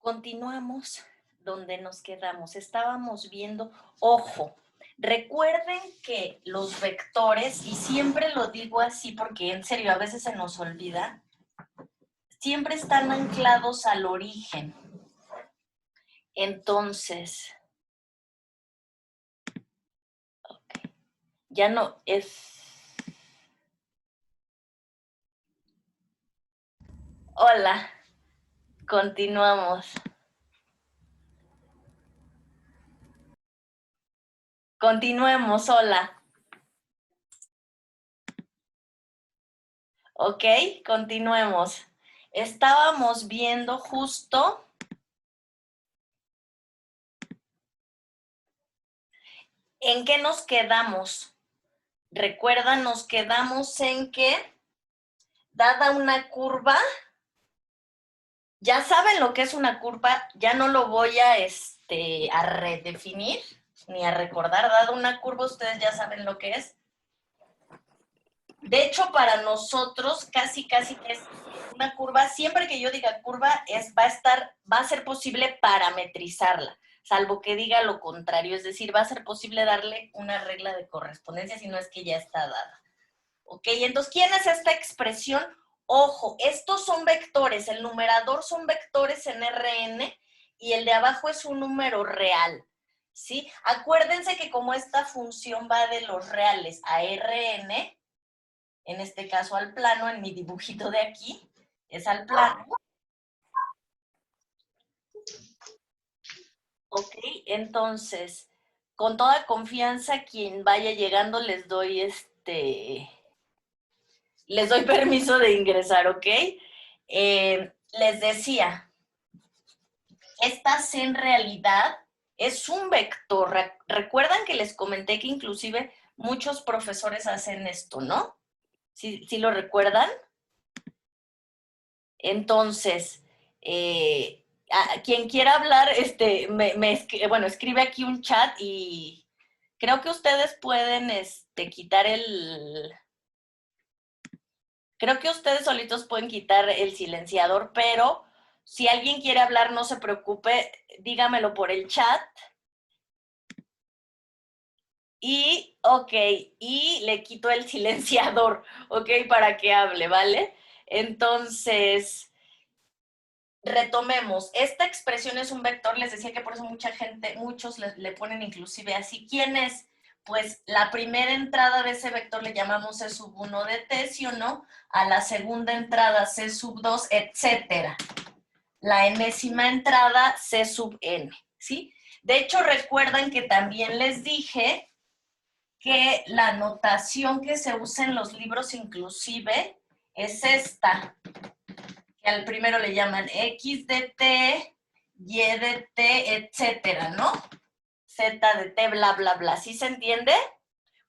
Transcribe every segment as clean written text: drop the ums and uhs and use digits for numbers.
Continuamos donde nos quedamos. Estábamos viendo, ojo, recuerden que los vectores, y siempre lo digo así porque en serio a veces se nos olvida, siempre están anclados al origen. Entonces, okay, ya no es... Hola, continuamos. Continuemos, hola. Ok, continuemos. Estábamos viendo justo... ¿En qué nos quedamos? Recuerda, nos quedamos en que, dada una curva, ya saben lo que es una curva, ya no lo voy a redefinir ni a recordar. Dada una curva, ustedes ya saben lo que es. De hecho, para nosotros, casi que es una curva. Siempre que yo diga curva, va a ser posible parametrizarla, salvo que diga lo contrario. Es decir, va a ser posible darle una regla de correspondencia si no es que ya está dada. ¿Ok? Entonces, ¿quién es esta expresión? Ojo, estos son vectores. El numerador son vectores en Rn y el de abajo es un número real. ¿Sí? Acuérdense que como esta función va de los reales a Rn, en este caso al plano, en mi dibujito de aquí, es al plano. Ok, entonces, con toda confianza, quien vaya llegando les doy permiso de ingresar, ¿ok? Les decía, esta C en realidad es un vector. Recuerdan que les comenté que inclusive muchos profesores hacen esto, ¿no? ¿Sí lo recuerdan? Entonces, quien quiera hablar, escribe aquí un chat y creo que ustedes pueden quitar creo que ustedes solitos pueden quitar el silenciador, pero si alguien quiere hablar, no se preocupe, dígamelo por el chat. Y, ok, y le quito el silenciador, ok, para que hable, ¿vale? Entonces, retomemos. Esta expresión es un vector, les decía que por eso muchos le ponen inclusive así. ¿Quién es? Pues la primera entrada de ese vector le llamamos C sub 1 de t, ¿sí o no? A la segunda entrada C sub 2, etcétera. La enésima entrada C sub n, ¿sí? De hecho, recuerdan que también les dije que la notación que se usa en los libros inclusive es esta, que al primero le llaman X de t, Y de t, etcétera, ¿no? Z de t, bla, bla, bla. ¿Sí se entiende?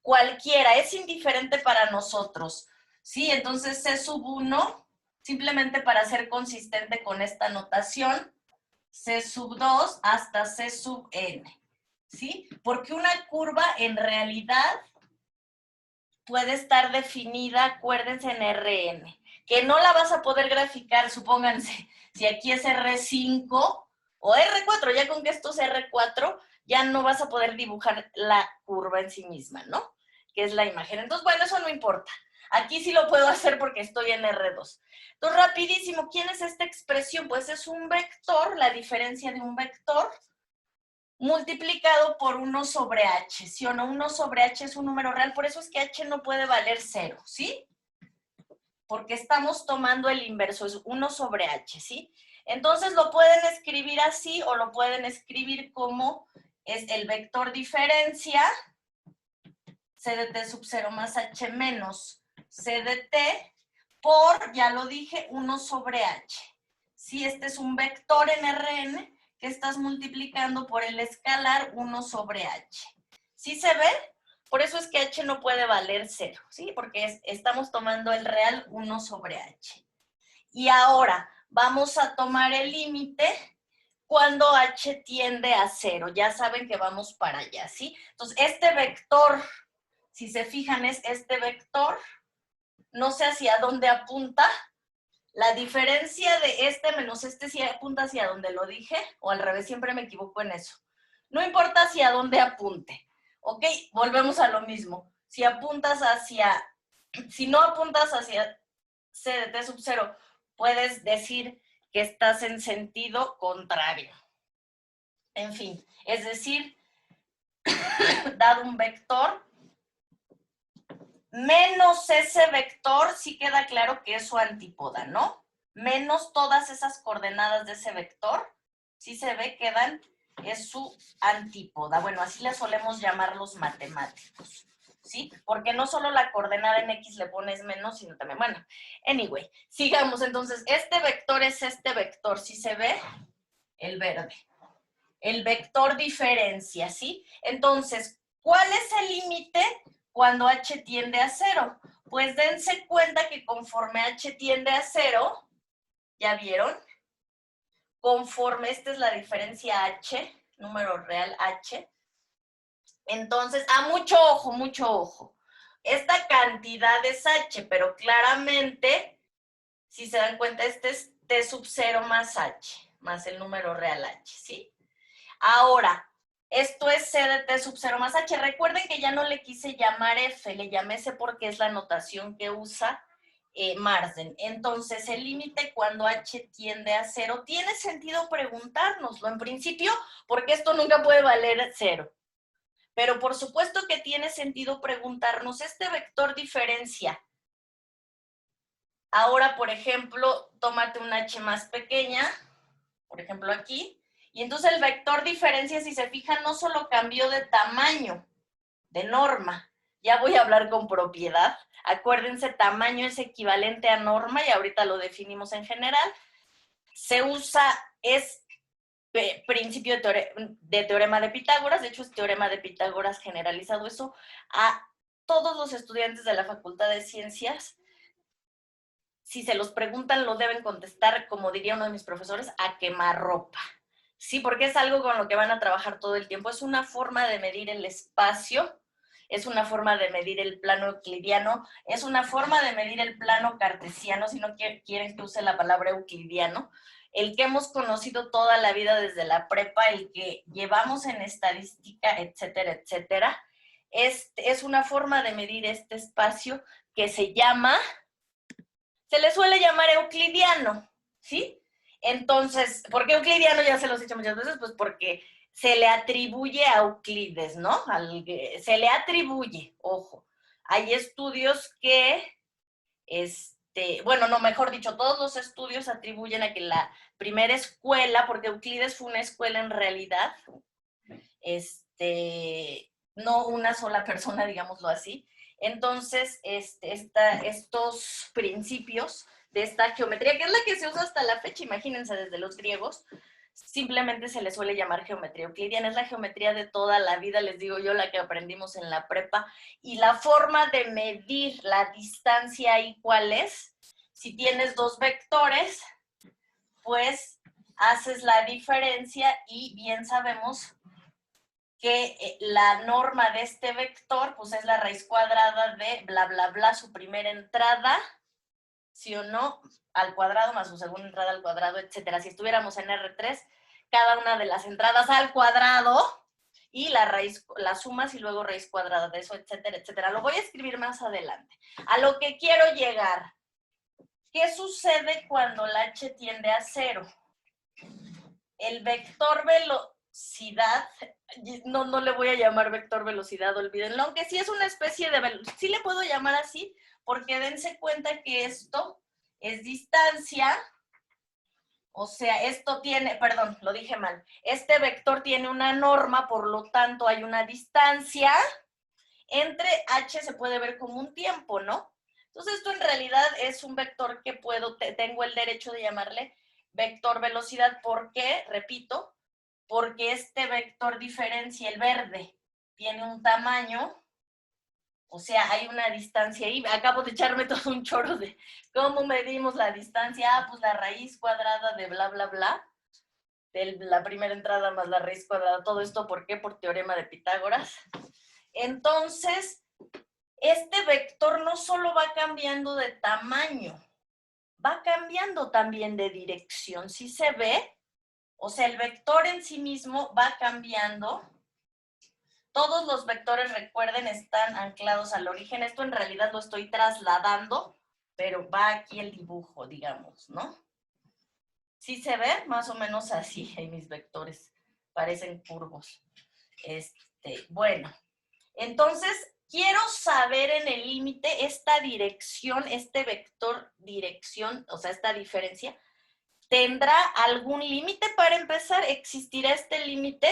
Cualquiera, es indiferente para nosotros. ¿Sí? Entonces C sub 1, simplemente para ser consistente con esta notación, C sub 2 hasta C sub n. ¿Sí? Porque una curva en realidad puede estar definida, acuérdense, en Rn, que no la vas a poder graficar, supónganse, si aquí es R5 o R4, ya con que esto es R4, ya no vas a poder dibujar la curva en sí misma, ¿no? Que es la imagen. Entonces, bueno, eso no importa. Aquí sí lo puedo hacer porque estoy en R2. Entonces, rapidísimo, ¿quién es esta expresión? Pues es un vector, la diferencia de un vector, multiplicado por 1 sobre h, ¿sí o no? 1 sobre h es un número real, por eso es que h no puede valer 0, ¿sí? Porque estamos tomando el inverso, es 1 sobre h, ¿sí? Entonces lo pueden escribir así o lo pueden escribir como es el vector diferencia, c de t sub 0 más h menos c de t, por, ya lo dije, 1 sobre h. ¿Sí? Este es un vector en Rn, que estás multiplicando por el escalar 1 sobre h. ¿Sí se ve? Por eso es que h no puede valer 0, ¿sí? Porque estamos tomando el real 1 sobre h. Y ahora vamos a tomar el límite cuando h tiende a 0. Ya saben que vamos para allá, ¿sí? Entonces, este vector, si se fijan, es este vector. No sé hacia dónde apunta. La diferencia de este menos este si apunta hacia donde lo dije, o al revés, siempre me equivoco en eso. No importa hacia dónde apunte, ¿ok? Volvemos a lo mismo. Si apuntas hacia, si no apuntas hacia C de T sub 0, puedes decir que estás en sentido contrario. En fin, es decir, dado un vector, menos ese vector, sí queda claro que es su antípoda, ¿no? Menos todas esas coordenadas de ese vector, sí se ve, quedan, es su antípoda. Bueno, así le solemos llamar los matemáticos, ¿sí? Porque no solo la coordenada en X le pones menos, sino también, bueno, anyway, sigamos. Entonces, este vector es este vector, ¿sí se ve? El verde. El vector diferencia, ¿sí? Entonces, ¿cuál es el límite cuando h tiende a 0? Pues dense cuenta que conforme h tiende a 0, ¿ya vieron? Conforme, esta es la diferencia h, número real h. Entonces, mucho ojo, mucho ojo. Esta cantidad es h, pero claramente, si se dan cuenta, este es t sub 0 más h, más el número real h, ¿sí? Ahora, esto es C de T sub 0 más H. Recuerden que ya no le quise llamar F, le llamé C porque es la notación que usa Marsden. Entonces, el límite cuando H tiende a 0, tiene sentido preguntárnoslo en principio, porque esto nunca puede valer 0. Pero por supuesto que tiene sentido preguntarnos, ¿este vector diferencia? Ahora, por ejemplo, tómate una H más pequeña, por ejemplo aquí, y entonces el vector diferencia, si se fijan, no solo cambió de tamaño, de norma, ya voy a hablar con propiedad, acuérdense, tamaño es equivalente a norma, y ahorita lo definimos en general, se usa, es principio de teorema de Pitágoras, de hecho es teorema de Pitágoras generalizado, eso a todos los estudiantes de la Facultad de Ciencias, si se los preguntan, lo deben contestar, como diría uno de mis profesores, a quemarropa. Sí, porque es algo con lo que van a trabajar todo el tiempo. Es una forma de medir el espacio, es una forma de medir el plano euclidiano, es una forma de medir el plano cartesiano, si no quieren que use la palabra euclidiano, el que hemos conocido toda la vida desde la prepa, el que llevamos en estadística, etcétera, etcétera. Es una forma de medir este espacio que se le suele llamar euclidiano, ¿sí? Entonces, ¿por qué euclidiano? Ya se los he dicho muchas veces, pues porque se le atribuye a Euclides, ¿no? Se le atribuye, ojo. Hay estudios que, bueno, no, mejor dicho, todos los estudios atribuyen a que la primera escuela, porque Euclides fue una escuela en realidad, no una sola persona, digámoslo así. Entonces, estos principios de esta geometría, que es la que se usa hasta la fecha, imagínense, desde los griegos, simplemente se le suele llamar geometría euclidiana. Es la geometría de toda la vida, les digo yo, la que aprendimos en la prepa. Y la forma de medir la distancia ahí, ¿cuál es? Si tienes dos vectores, pues haces la diferencia y bien sabemos que la norma de este vector, pues es la raíz cuadrada de bla, bla, bla, su primera entrada, ¿sí o no? Al cuadrado más su segunda entrada al cuadrado, etcétera. Si estuviéramos en R3, cada una de las entradas al cuadrado y la raíz, las sumas y luego raíz cuadrada de eso, etcétera, etcétera. Lo voy a escribir más adelante. A lo que quiero llegar. ¿Qué sucede cuando la h tiende a 0? El vector velocidad, no le voy a llamar vector velocidad, olvídenlo, aunque sí es una especie de velocidad, sí le puedo llamar así, porque dense cuenta que esto es distancia, o sea, esto tiene, perdón, lo dije mal, este vector tiene una norma, por lo tanto hay una distancia, entre h se puede ver como un tiempo, ¿no? Entonces esto en realidad es un vector que tengo el derecho de llamarle vector velocidad, porque, repito, porque este vector diferencia, el verde, tiene un tamaño, o sea, hay una distancia ahí. Acabo de echarme todo un choro de cómo medimos la distancia. Pues la raíz cuadrada de bla, bla, bla, de la primera entrada más la raíz cuadrada. Todo esto, ¿por qué? Por teorema de Pitágoras. Entonces, este vector no solo va cambiando de tamaño, va cambiando también de dirección. ¿Sí se ve? O sea, el vector en sí mismo va cambiando. Todos los vectores, recuerden, están anclados al origen. Esto en realidad lo estoy trasladando, pero va aquí el dibujo, digamos, ¿no? ¿Sí se ve? Más o menos así en mis vectores. Parecen curvos. Bueno, entonces quiero saber en el límite esta dirección, este vector dirección, o sea, esta diferencia. ¿Tendrá algún límite para empezar? ¿Existirá este límite?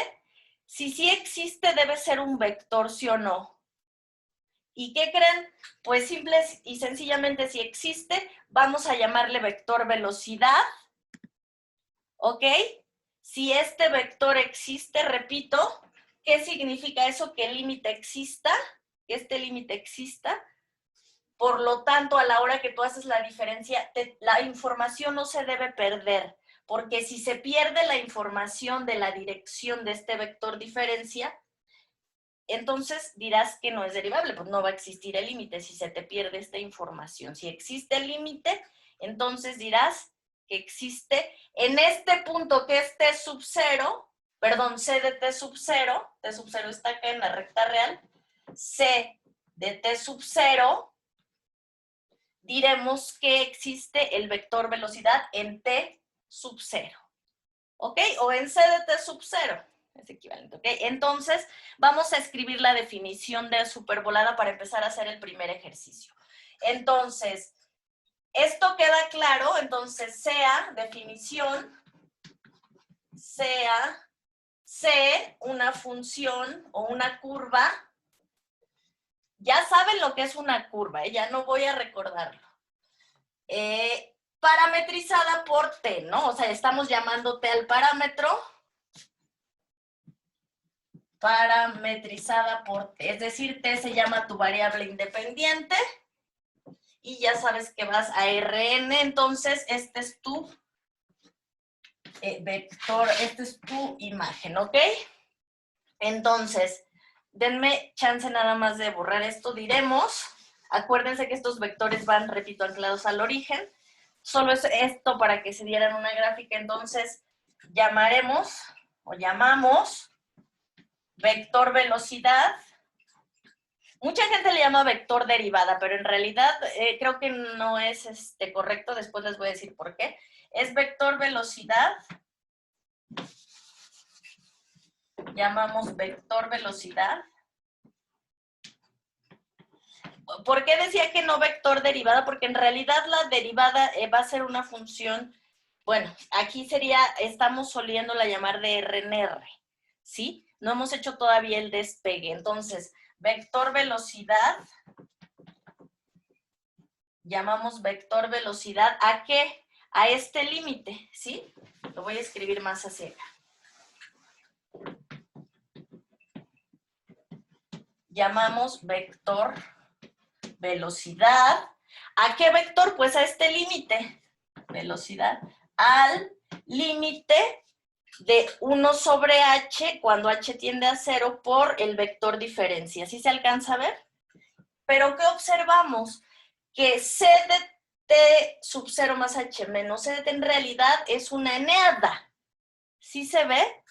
Si sí existe, debe ser un vector, ¿sí o no? ¿Y qué creen? Pues simple y sencillamente, si existe, vamos a llamarle vector velocidad, ¿ok? Si este vector existe, repito, ¿qué significa eso? Que el límite exista, que este límite exista. Por lo tanto, a la hora que tú haces la diferencia, la información no se debe perder, porque si se pierde la información de la dirección de este vector diferencia, entonces dirás que no es derivable, pues no va a existir el límite si se te pierde esta información. Si existe el límite, entonces dirás que existe en este punto que es t sub 0, perdón, c de t sub 0 está acá en la recta real, c de t sub 0, diremos que existe el vector velocidad en t sub 0, ¿ok? O en c de t sub 0, es equivalente, ¿ok? Entonces, vamos a escribir la definición de superbolada para empezar a hacer el primer ejercicio. Entonces, esto queda claro, entonces sea, definición, sea C, una función o una curva. Ya saben lo que es una curva, ya no voy a recordarlo. Parametrizada por t, ¿no? O sea, estamos llamando t al parámetro. Parametrizada por t, es decir, t se llama tu variable independiente y ya sabes que vas a Rn, entonces este es tu vector, esta es tu imagen, ¿ok? Entonces, denme chance nada más de borrar esto, diremos, acuérdense que estos vectores van, repito, anclados al origen, solo es esto para que se dieran una gráfica, entonces llamaremos o llamamos vector velocidad. Mucha gente le llama vector derivada, pero en realidad creo que no es correcto, después les voy a decir por qué. Es vector velocidad, llamamos vector velocidad. ¿Por qué decía que no vector derivada? Porque en realidad la derivada va a ser una función, bueno, aquí sería, estamos soliéndola llamar de RNR, ¿sí? No hemos hecho todavía el despegue, entonces, vector velocidad, llamamos vector velocidad, ¿a qué? A este límite, ¿sí? Lo voy a escribir más hacia acá. Llamamos vector velocidad. ¿A qué vector? Pues a este límite. Velocidad al límite de 1 sobre h, cuando h tiende a 0, por el vector diferencia. ¿Sí se alcanza a ver? Pero ¿qué observamos? Que c de t sub 0 más h menos c de t en realidad es una eneada. ¿Sí se ve?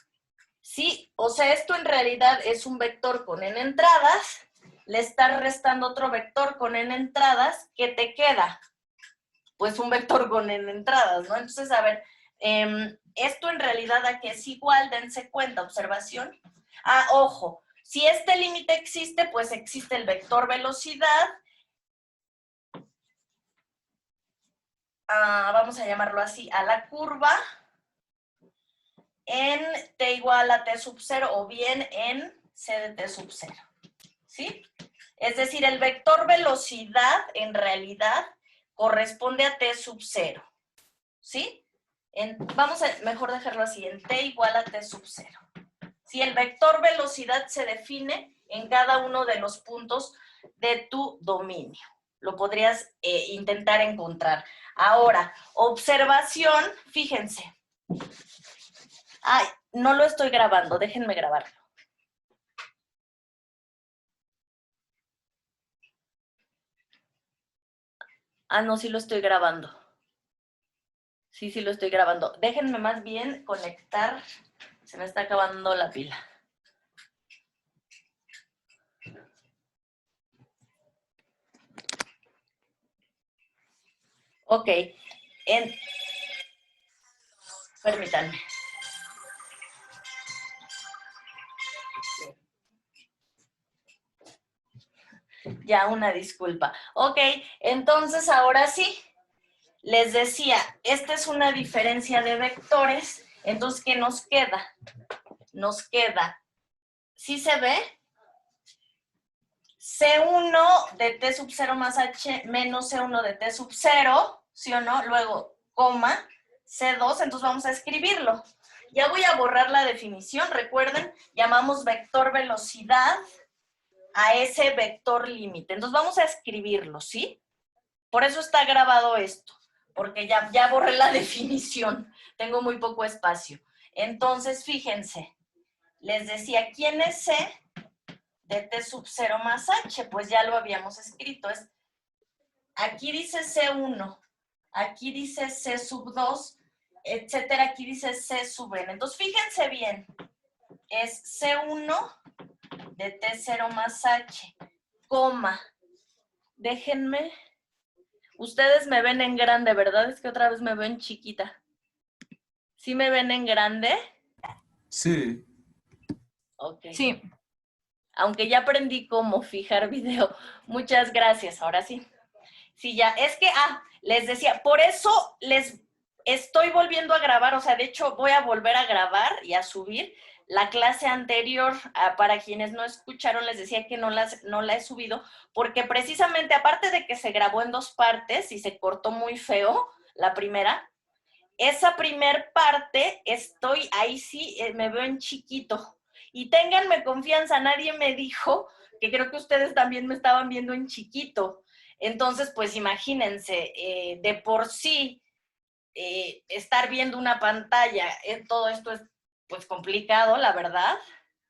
Sí, o sea, esto en realidad es un vector con n entradas, le estás restando otro vector con n entradas, ¿qué te queda? Pues un vector con n entradas, ¿no? Entonces, a ver, esto en realidad a que es igual, dense cuenta, observación. Ah, ojo, si este límite existe, pues existe el vector velocidad, vamos a llamarlo así, a la curva, en t igual a t sub 0 o bien en c de t sub 0, ¿sí? Es decir, el vector velocidad en realidad corresponde a t sub 0, ¿sí? Vamos a mejor dejarlo así, en t igual a t sub 0. Si el vector velocidad se define en cada uno de los puntos de tu dominio, lo podrías intentar encontrar. Ahora, observación, fíjense. Ay, no lo estoy grabando, déjenme grabarlo. Ah, no, sí lo estoy grabando. Sí, sí lo estoy grabando. Déjenme más bien conectar. Se me está acabando la pila. Ok. Permítanme. Ya, una disculpa. Ok, entonces ahora sí. Les decía, esta es una diferencia de vectores. Entonces, ¿qué nos queda? Nos queda, ¿sí se ve? C1 de T sub 0 más H menos C1 de T sub 0, ¿sí o no? Luego, coma, C2, entonces vamos a escribirlo. Ya voy a borrar la definición, recuerden, llamamos vector velocidad a ese vector límite. Entonces vamos a escribirlo, ¿sí? Por eso está grabado esto, porque ya borré la definición, tengo muy poco espacio. Entonces, fíjense, les decía, ¿quién es C de T sub 0 más H? Pues ya lo habíamos escrito. Aquí dice C1, aquí dice C sub 2, etcétera, aquí dice C sub n. Entonces, fíjense bien, es C1 de T0 más H, coma. Déjenme. Ustedes me ven en grande, ¿verdad? Es que otra vez me ven chiquita. ¿Sí me ven en grande? Sí. Ok. Sí. Aunque ya aprendí cómo fijar video. Muchas gracias, ahora sí. Sí, ya, es que, les decía, por eso les estoy volviendo a grabar, o sea, de hecho voy a volver a grabar y a subir la clase anterior. Para quienes no escucharon, les decía que no la he subido, porque precisamente, aparte de que se grabó en 2 partes y se cortó muy feo la primera, esa primer parte estoy, ahí sí, me veo en chiquito. Y ténganme confianza, nadie me dijo, que creo que ustedes también me estaban viendo en chiquito. Entonces, pues imagínense, de por sí, estar viendo una pantalla, todo esto es pues complicado, la verdad,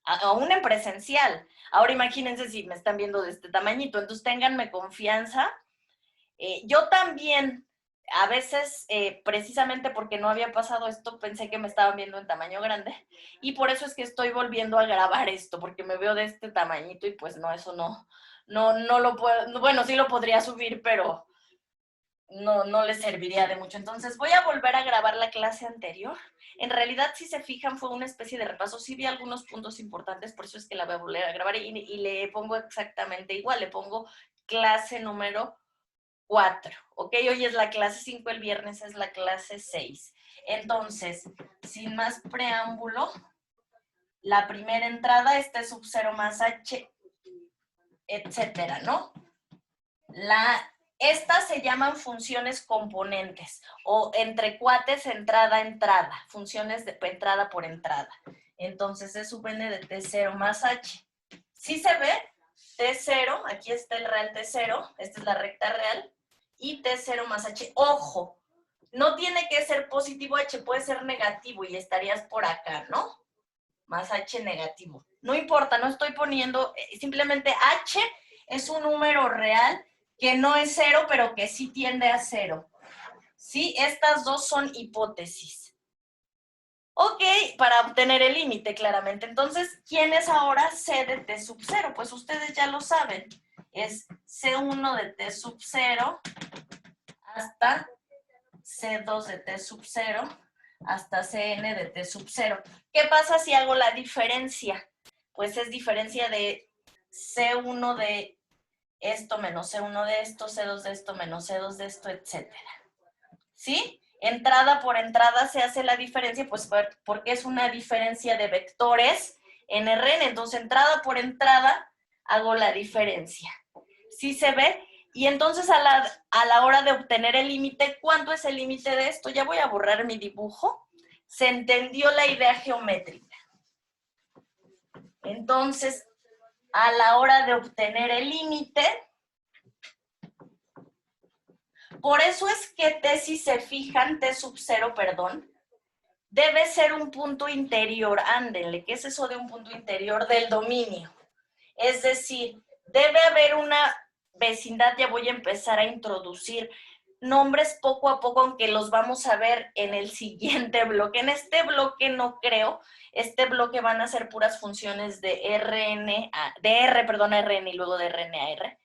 aún en presencial. Ahora imagínense si me están viendo de este tamañito, entonces ténganme confianza. Yo también, a veces, precisamente porque no había pasado esto, pensé que me estaban viendo en tamaño grande, y por eso es que estoy volviendo a grabar esto, porque me veo de este tamañito y pues no, eso no lo puedo, bueno, sí lo podría subir, pero no les serviría de mucho. Entonces voy a volver a grabar la clase anterior. En realidad, si se fijan, fue una especie de repaso. Sí vi algunos puntos importantes, por eso es que la voy a volver a grabar y le pongo exactamente igual. Le pongo clase número 4, ¿ok? Hoy es la clase 5, el viernes es la clase 6. Entonces, sin más preámbulo, la primera entrada, este sub 0 más H, etcétera, ¿no? Estas se llaman funciones componentes o entre cuates entrada, funciones de entrada por entrada. Entonces, es sub n de T0 más H. ¿Sí se ve? T0, aquí está el real T0, esta es la recta real, y T0 más H. Ojo, no tiene que ser positivo H, puede ser negativo y estarías por acá, ¿no? Más H negativo. No importa, no estoy poniendo, simplemente H es un número real que no es 0, pero que sí tiende a 0. ¿Sí? Estas dos son hipótesis. Ok, para obtener el límite, claramente. Entonces, ¿quién es ahora C de T sub 0? Pues ustedes ya lo saben. Es C1 de T sub 0 hasta C2 de T sub 0 hasta Cn de T sub 0. ¿Qué pasa si hago la diferencia? Pues es diferencia de C1 de esto menos C1 de esto, C2 de esto menos C2 de esto, etcétera. ¿Sí? Entrada por entrada se hace la diferencia, pues porque es una diferencia de vectores en Rn. Entonces, entrada por entrada hago la diferencia. ¿Sí se ve? Y entonces a la hora de obtener el límite, ¿cuánto es el límite de esto? Ya voy a borrar mi dibujo. Se entendió la idea geométrica. Entonces, a la hora de obtener el límite, por eso es que T, si se fijan, T sub 0, perdón, debe ser un punto interior. Ándenle, ¿qué es eso de un punto interior? Del dominio. Es decir, debe haber una vecindad, ya voy a empezar a introducir. nombres poco a poco, aunque los vamos a ver en el siguiente bloque. En este bloque no creo, este bloque van a ser puras funciones de RN y luego de RN a R.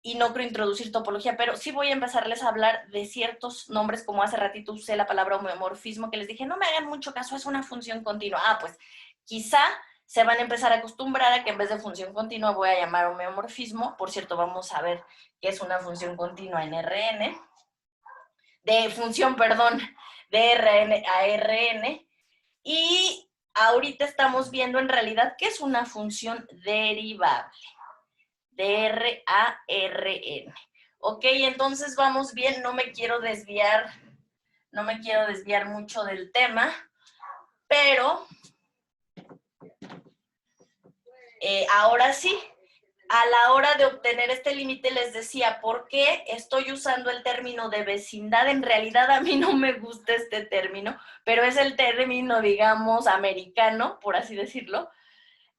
Y no creo introducir topología, pero sí voy a empezarles a hablar de ciertos nombres, como hace ratito usé la palabra homeomorfismo, que les dije, no me hagan mucho caso, es una función continua. Pues quizá se van a empezar a acostumbrar a que en vez de función continua voy a llamar homeomorfismo. Por cierto, vamos a ver qué es una función continua en RN. De RN a RN. Y ahorita estamos viendo en realidad qué es una función derivable. De R a Rn. Ok, entonces vamos bien, no me quiero desviar mucho del tema, pero ahora sí, a la hora de obtener este límite les decía, ¿por qué estoy usando el término de vecindad? En realidad a mí no me gusta este término, pero es el término, digamos, americano, por así decirlo.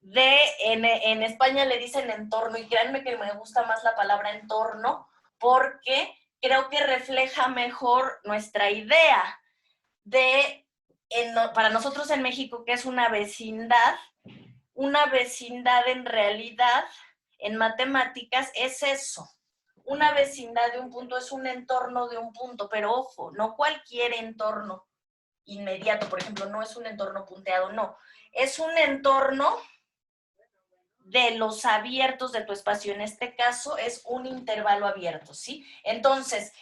En España le dicen entorno, y créanme que me gusta más la palabra entorno, porque creo que refleja mejor nuestra idea para nosotros en México, que es una vecindad en realidad, en matemáticas, es eso. Una vecindad de un punto es un entorno de un punto, pero ojo, no cualquier entorno inmediato, por ejemplo, no es un entorno punteado, no. Es un entorno de los abiertos de tu espacio. En este caso es un intervalo abierto, ¿sí? Entonces,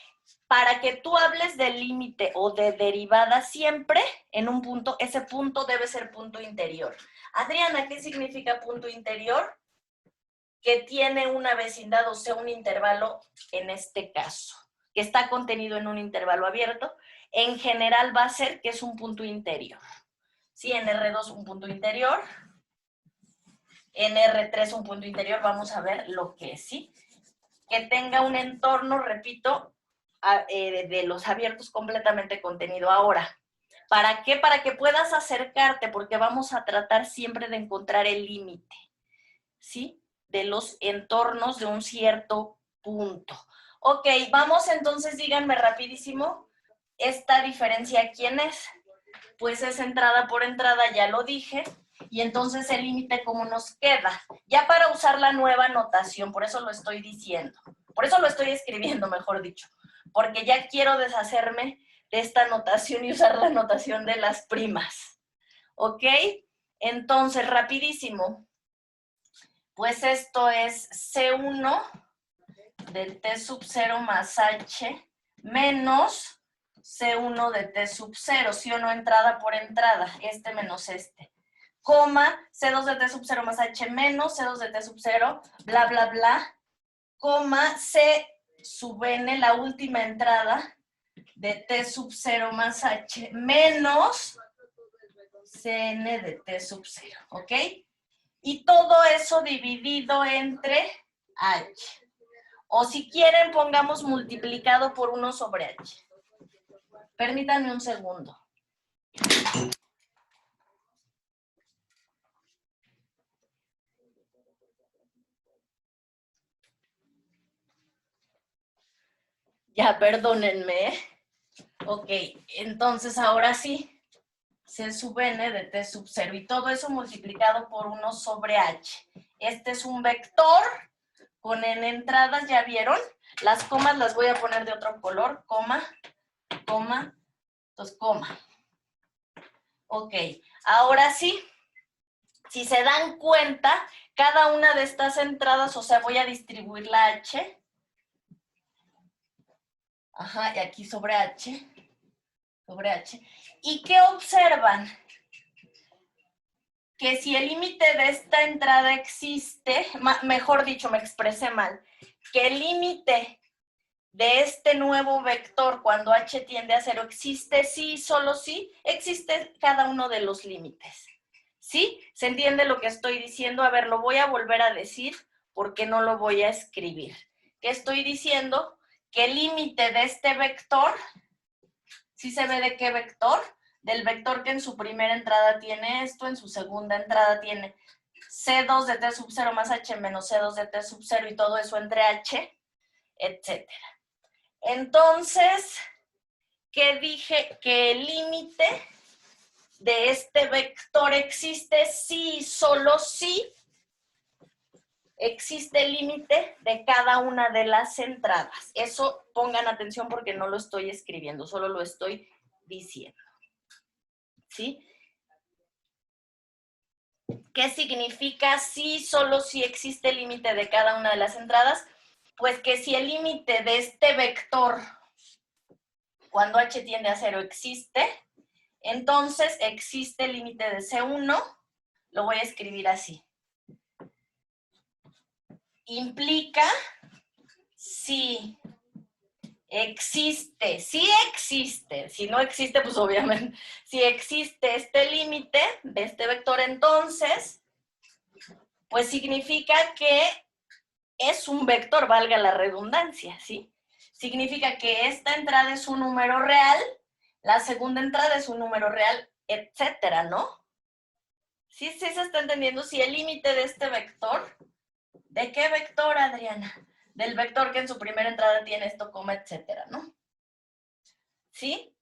para que tú hables de límite o de derivada siempre en un punto, ese punto debe ser punto interior. Adriana, ¿qué significa punto interior? Que tiene una vecindad, o sea, un intervalo en este caso, que está contenido en un intervalo abierto. En general va a ser que es un punto interior. Sí, en R2 un punto interior. En R3 un punto interior, vamos a ver lo que es, ¿sí? Que tenga un entorno, repito, de los abiertos completamente contenido. Ahora, ¿para qué? Para que puedas acercarte, porque vamos a tratar siempre de encontrar el límite, ¿sí? De los entornos de un cierto punto. Ok, vamos entonces, díganme rapidísimo, esta diferencia, ¿quién es? Pues es entrada por entrada, ya lo dije. Y entonces el límite, ¿cómo nos queda? Ya para usar la nueva notación, por eso lo estoy diciendo. Por eso lo estoy escribiendo, mejor dicho. Porque ya quiero deshacerme de esta notación y usar la notación de las primas. ¿Ok? Entonces, rapidísimo. Pues esto es C1 de T sub 0 más H menos C1 de T sub 0, ¿sí o no? Entrada por entrada, este menos este. Coma, C2 de T sub 0 más H menos C2 de T sub 0, bla, bla, bla, coma, C sub N, la última entrada de T sub 0 más H menos Cn de T sub 0, ¿ok? Y todo eso dividido entre H. O si quieren, pongamos multiplicado por 1 sobre H. Permítanme un segundo. Ya, perdónenme. Ok, entonces ahora sí. C sub n de T sub 0. Y todo eso multiplicado por 1 sobre H. Este es un vector con n entradas, ¿ya vieron? Las comas las voy a poner de otro color. Coma, coma, entonces coma. Ok, ahora sí. Si se dan cuenta, cada una de estas entradas, o sea, voy a distribuir la H. Ajá, y aquí sobre H. Sobre H. ¿Y qué observan? Que si el límite de esta entrada existe, mejor dicho, me expresé mal, que el límite de este nuevo vector cuando H tiende a 0 existe, sí, solo sí, existe cada uno de los límites. ¿Sí? ¿Se entiende lo que estoy diciendo? A ver, lo voy a volver a decir porque no lo voy a escribir. ¿Qué estoy diciendo? Que el límite de este vector, ¿sí se ve de qué vector? Del vector que en su primera entrada tiene esto, en su segunda entrada tiene C2 de T sub 0 más H menos C2 de T sub 0 y todo eso entre H, etc. Entonces, ¿qué dije? Que el límite de este vector existe si, solo si existe el límite de cada una de las entradas. Eso pongan atención porque no lo estoy escribiendo, solo lo estoy diciendo. ¿Sí? ¿Qué significa si, solo si existe el límite de cada una de las entradas? Pues que si el límite de este vector, cuando h tiende a 0, existe, entonces existe el límite de C1, lo voy a escribir así. Implica si existe, si no existe, pues obviamente, si existe este límite de este vector, entonces, pues significa que es un vector, valga la redundancia, ¿sí? Significa que esta entrada es un número real, la segunda entrada es un número real, etcétera, ¿no? ¿Sí se está entendiendo? Si el límite de este vector, ¿de qué vector, Adriana? Del vector que en su primera entrada tiene esto, coma, etcétera, ¿no? ¿Sí?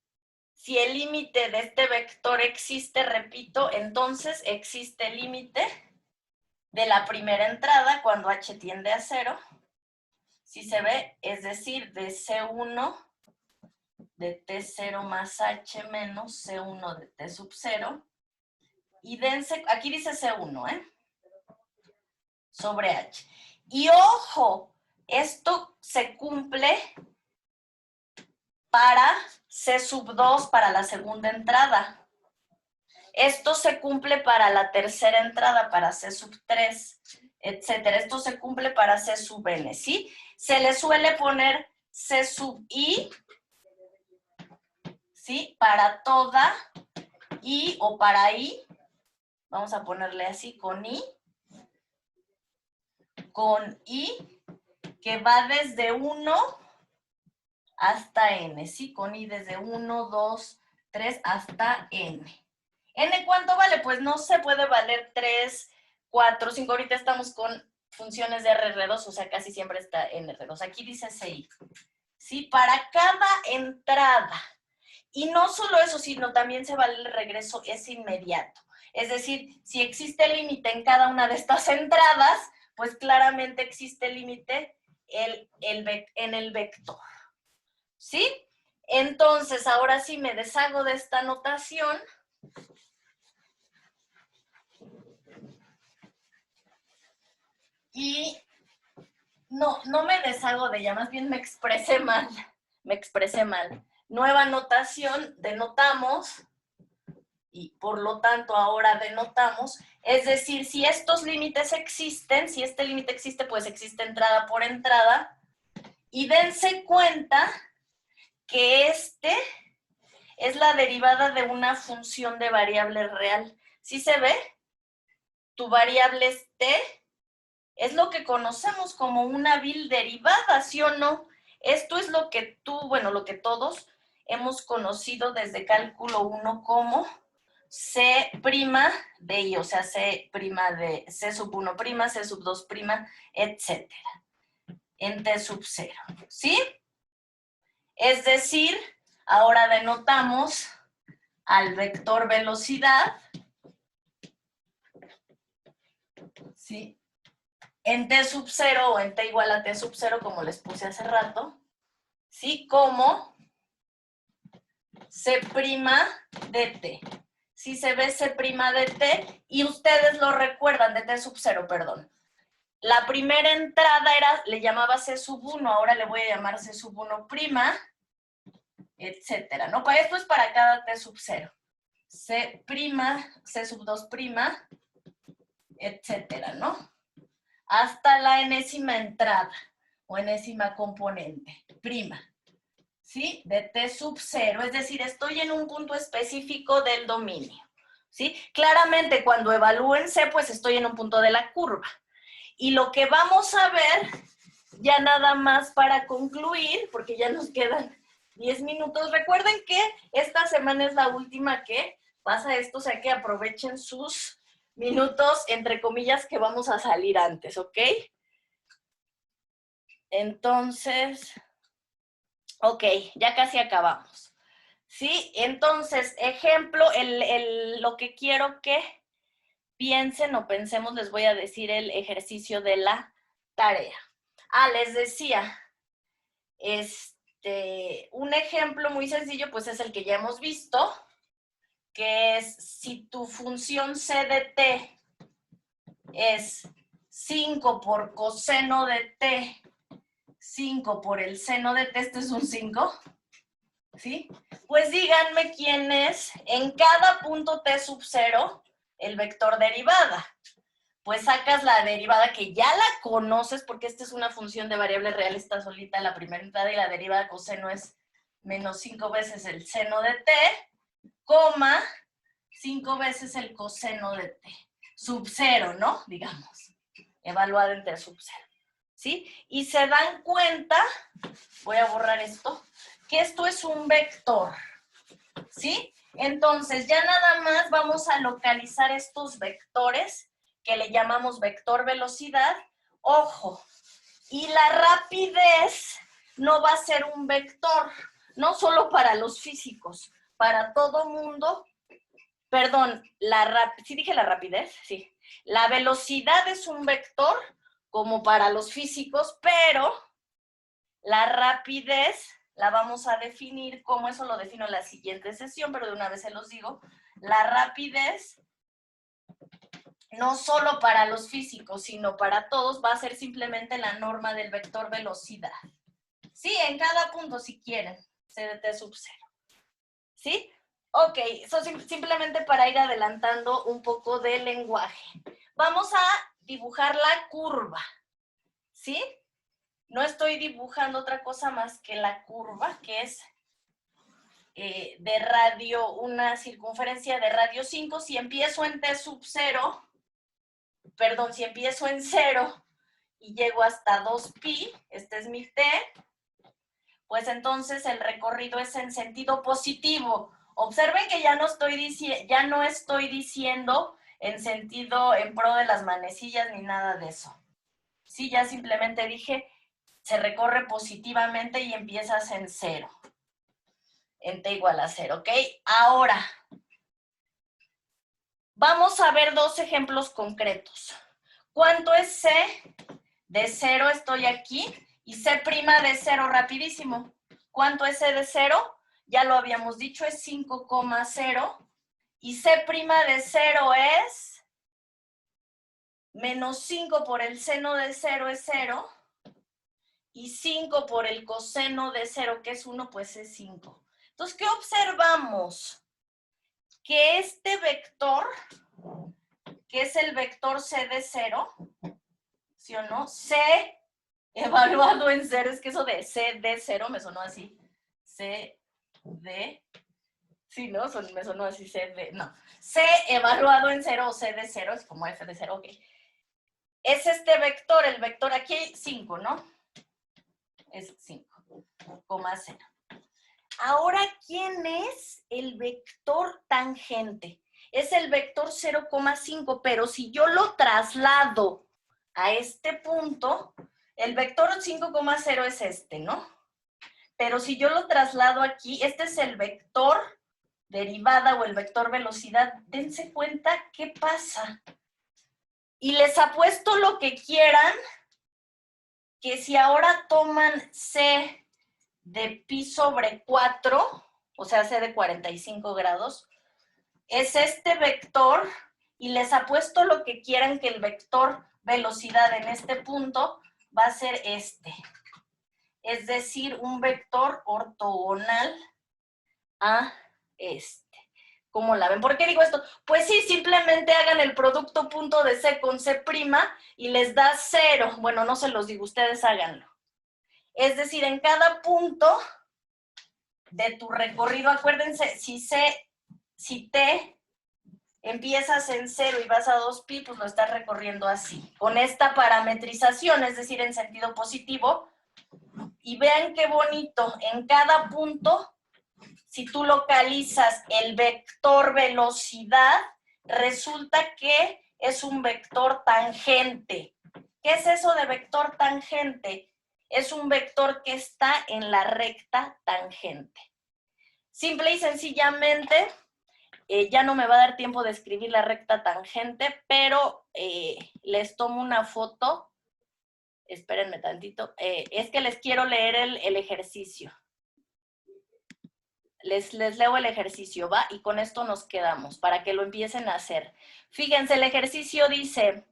Si el límite de este vector existe, repito, entonces existe el límite de la primera entrada cuando h tiende a 0. Si se ve, es decir, de C1 de T0 más h menos C1 de T sub 0. Y dense, aquí dice C1, ¿eh? Sobre h. Y ojo, esto se cumple para C sub 2, para la segunda entrada. Esto se cumple para la tercera entrada, para C sub 3, etcétera. Esto se cumple para C sub n, ¿sí? Se le suele poner C sub i, ¿sí? Para toda i o para i. Vamos a ponerle así, con i, que va desde 1 hasta n, ¿sí? Con i desde 1, 2, 3 hasta n. ¿N cuánto vale? Pues no se puede valer 3, 4, 5. Ahorita estamos con funciones de RR2, o sea, casi siempre está NR2. Aquí dice CI. ¿Sí? Para cada entrada. Y no solo eso, sino también se vale el regreso, es inmediato. Es decir, si existe límite en cada una de estas entradas, pues claramente existe límite en el vector. ¿Sí? Entonces, ahora sí me deshago de esta notación. Y no me deshago de ella, más bien me expresé mal. Nueva notación, denotamos, y por lo tanto ahora denotamos, es decir, si estos límites existen, si este límite existe, pues existe entrada por entrada, y dense cuenta que este es la derivada de una función de variable real. ¿Sí se ve? Tu variable es t, es lo que conocemos como una derivada, ¿sí o no? Esto es lo que lo que todos hemos conocido desde cálculo 1 como C' de I, o sea, C' de C sub 1', C sub 2', etcétera, en T sub 0, ¿sí? Es decir, ahora denotamos al vector velocidad, ¿sí? En T sub 0 o en T igual a T sub 0, como les puse hace rato, ¿sí? Como C' de T. Si se ve C' de T, y ustedes lo recuerdan, de T sub 0, perdón. La primera entrada le llamaba C sub 1, ahora le voy a llamar C sub 1', etcétera, ¿no? Esto es para cada T sub 0. C', C sub 2', etcétera, ¿no? Hasta la enésima entrada o enésima componente, prima, ¿sí? De T sub 0, es decir, estoy en un punto específico del dominio, ¿sí? Claramente cuando evalúen C, pues estoy en un punto de la curva. Y lo que vamos a ver, ya nada más para concluir, porque ya nos quedan 10 minutos, recuerden que esta semana es la última que pasa esto, o sea que aprovechen sus minutos, entre comillas, que vamos a salir antes, ¿ok? Entonces, Ok, ya casi acabamos. ¿Sí? Entonces, ejemplo, lo que quiero que piensen o pensemos, les voy a decir el ejercicio de la tarea. Les decía, un ejemplo muy sencillo, pues es el que ya hemos visto, que es si tu función c de t es 5 por coseno de t, 5 por el seno de t, este es un 5, ¿sí? Pues díganme quién es en cada punto t sub 0 el vector derivada. Pues sacas la derivada que ya la conoces, porque esta es una función de variable real, está solita la primera entrada, y la derivada de coseno es menos 5 veces el seno de t, coma 5 veces el coseno de t, sub 0, ¿no? Digamos, evaluado en t sub 0, ¿sí? Y se dan cuenta, voy a borrar esto, que esto es un vector, ¿sí? Entonces, ya nada más vamos a localizar estos vectores que le llamamos vector velocidad. Ojo, y la rapidez no va a ser un vector, no solo para los físicos, para todo mundo. Perdón, ¿sí dije la rapidez? Sí. La velocidad es un vector, como para los físicos, pero la rapidez la vamos a definir, como eso lo defino en la siguiente sesión, pero de una vez se los digo. La rapidez, no solo para los físicos, sino para todos, va a ser simplemente la norma del vector velocidad. Sí, en cada punto, si quieren, c de t sub 0. ¿Sí? Ok, eso simplemente para ir adelantando un poco del lenguaje. Vamos a dibujar la curva, ¿sí? No estoy dibujando otra cosa más que la curva, que es de radio, una circunferencia de radio 5. Si empiezo en t sub 0, perdón, si empiezo en 0 y llego hasta 2pi, este es mi t, pues entonces el recorrido es en sentido positivo. Observen que ya no estoy diciendo en sentido en pro de las manecillas ni nada de eso. Sí, ya simplemente dije, se recorre positivamente y empiezas en 0. En t igual a 0, ¿ok? Ahora, vamos a ver dos ejemplos concretos. ¿Cuánto es c de 0? Estoy aquí. Y c' de 0, rapidísimo. ¿Cuánto es c de 0? Ya lo habíamos dicho, es 5,0. Y c' de 0 es menos 5 por el seno de 0 es 0. Y 5 por el coseno de 0, que es 1, pues es 5. Entonces, ¿qué observamos? Que este vector, que es el vector c de 0, ¿sí o no? C evaluado en 0, es que eso de c de 0 me sonó así. C de, sí, ¿no? Me sonó así, C de, no. C evaluado en 0 o C de 0, es como F de 0, ok. Es este vector, el vector, aquí hay 5, ¿no? Es 5,0. Ahora, ¿quién es el vector tangente? Es el vector 0,5, pero si yo lo traslado a este punto, el vector 5,0 es este, ¿no? Pero si yo lo traslado aquí, este es el vector derivada o el vector velocidad. Dense cuenta qué pasa. Y les apuesto lo que quieran, que si ahora toman c de pi sobre 4, o sea, c de 45 grados, es este vector, y les apuesto lo que quieran que el vector velocidad en este punto va a ser este. Es decir, un vector ortogonal a este. ¿Cómo la ven? ¿Por qué digo esto? Pues sí, simplemente hagan el producto punto de C con C' y les da 0. Bueno, no se los digo, ustedes háganlo. Es decir, en cada punto de tu recorrido, acuérdense, si t empiezas en 0 y vas a 2pi, pues lo estás recorriendo así, con esta parametrización, es decir, en sentido positivo. Y vean qué bonito, en cada punto, si tú localizas el vector velocidad, resulta que es un vector tangente. ¿Qué es eso de vector tangente? es un vector que está en la recta tangente. Simple y sencillamente, ya no me va a dar tiempo de escribir la recta tangente, pero les tomo una foto. Espérenme tantito. Es que les quiero leer el ejercicio. Les leo el ejercicio, ¿va? Y con esto nos quedamos, para que lo empiecen a hacer. Fíjense, el ejercicio dice,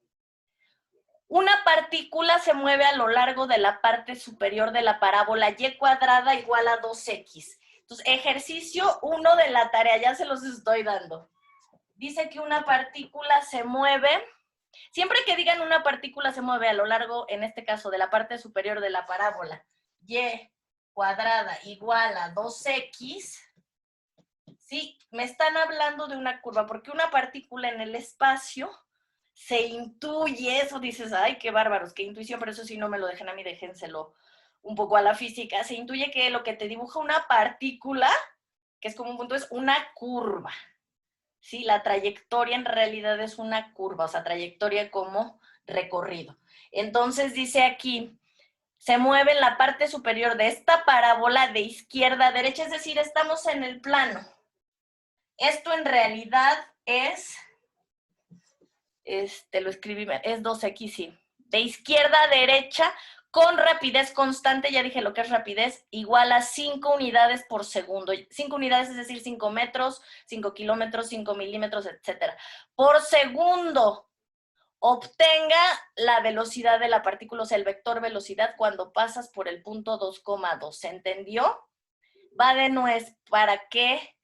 una partícula se mueve a lo largo de la parte superior de la parábola y cuadrada igual a 2x. Entonces, ejercicio 1 de la tarea, ya se los estoy dando. Dice que una partícula se mueve, siempre que digan una partícula se mueve a lo largo, en este caso, de la parte superior de la parábola, y cuadrada igual a 2x, ¿sí? Me están hablando de una curva, porque una partícula en el espacio se intuye, eso dices, ay, qué bárbaros, qué intuición, pero eso sí no me lo dejen a mí, déjenselo un poco a la física. Se intuye que lo que te dibuja una partícula, que es como un punto, es una curva, ¿sí? La trayectoria en realidad es una curva, o sea, trayectoria como recorrido. Entonces dice aquí, se mueve en la parte superior de esta parábola de izquierda a derecha, es decir, estamos en el plano. Esto en realidad es, lo escribí, es 2x, sí. De izquierda a derecha con rapidez constante, ya dije lo que es rapidez, igual a 5 unidades por segundo. 5 unidades, es decir, 5 metros, 5 kilómetros, 5 milímetros, etc. Por segundo. Obtenga la velocidad de la partícula, o sea, el vector velocidad cuando pasas por el punto 2,2. ¿Se entendió? Va de nuez para que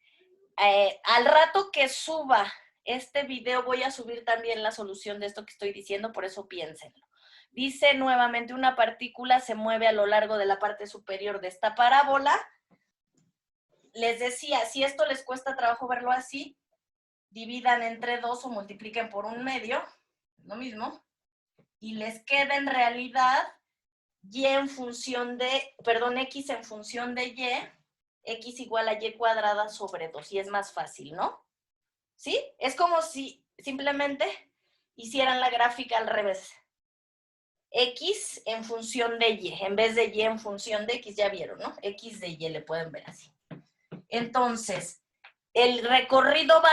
al rato que suba este video voy a subir también la solución de esto que estoy diciendo, por eso piénsenlo. Dice nuevamente, una partícula se mueve a lo largo de la parte superior de esta parábola. Les decía, si esto les cuesta trabajo verlo así, dividan entre 2 o multipliquen por 1/2, lo mismo, y les queda en realidad y en función de, perdón, x en función de y, x igual a y cuadrada sobre 2, y es más fácil, ¿no? ¿Sí? Es como si simplemente hicieran la gráfica al revés. X en función de y, en vez de y en función de x, ya vieron, ¿no? X de y, le pueden ver así. Entonces, el recorrido va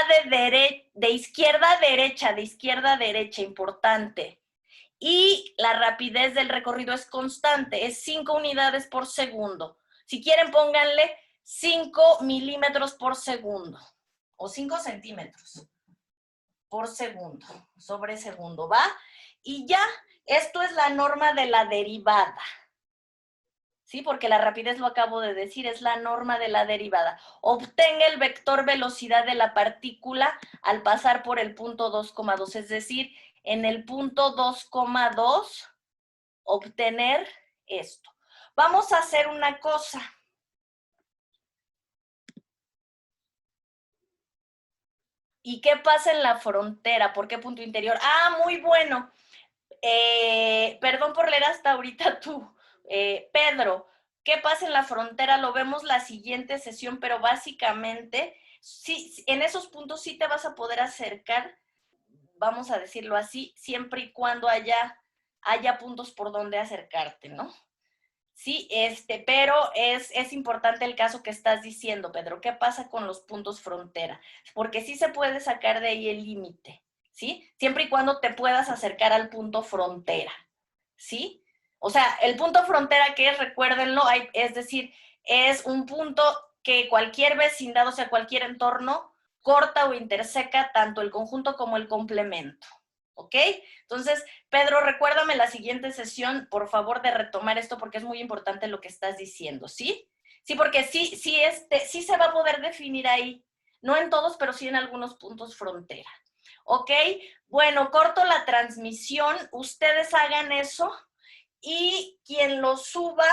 de izquierda a derecha, importante. Y la rapidez del recorrido es constante, es 5 unidades por segundo. Si quieren, pónganle 5 milímetros por segundo, o 5 centímetros por segundo, sobre segundo, ¿va? Y ya, esto es la norma de la derivada. ¿Sí? Porque la rapidez, lo acabo de decir, es la norma de la derivada. Obtenga el vector velocidad de la partícula al pasar por el punto 2,2, es decir, en el punto 2,2 obtener esto. Vamos a hacer una cosa. ¿Y qué pasa en la frontera? ¿Por qué punto interior? Ah, muy bueno. Perdón por leer hasta ahorita tú, Pedro. ¿Qué pasa en la frontera? Lo vemos la siguiente sesión, pero básicamente, sí, en esos puntos sí te vas a poder acercar, vamos a decirlo así, siempre y cuando haya puntos por donde acercarte, ¿no? Sí, pero es importante el caso que estás diciendo, Pedro. ¿Qué pasa con los puntos frontera? Porque sí se puede sacar de ahí el límite, ¿sí? Siempre y cuando te puedas acercar al punto frontera, ¿sí? O sea, el punto frontera que es, recuérdenlo, es decir, es un punto que cualquier vecindad, o sea, cualquier entorno, corta o interseca tanto el conjunto como el complemento, ¿ok? Entonces, Pedro, recuérdame la siguiente sesión, por favor, de retomar esto porque es muy importante lo que estás diciendo, ¿sí? Sí, porque sí se va a poder definir ahí, no en todos, pero sí en algunos puntos frontera. ¿Ok? Bueno, corto la transmisión, ustedes hagan eso y quien lo suba,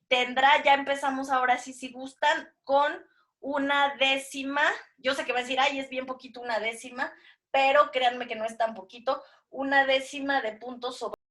tendrá, ya empezamos ahora sí, si gustan, con una décima. Yo sé que va a decir, ay, es bien poquito una décima, pero créanme que no es tan poquito, una décima de puntos sobre